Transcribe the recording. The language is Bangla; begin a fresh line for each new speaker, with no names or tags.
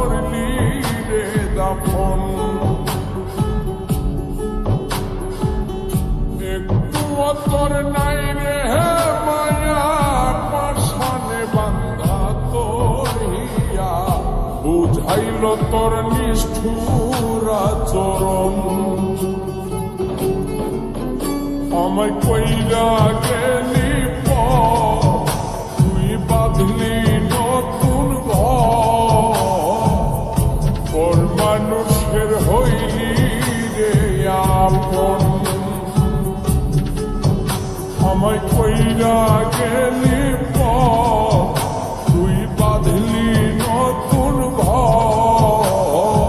করলি রে দাফন একটু তোর নাই রে মায়া পাশানে বান্ধা তোর হিয়া বুঝাইল তোর নিষ্ঠুর আচরণ আমায় কইরা গেলি তুই বাঁধলি নতুন ঘর মানুষের হইলি রে আপন আমায় কইরা গেলি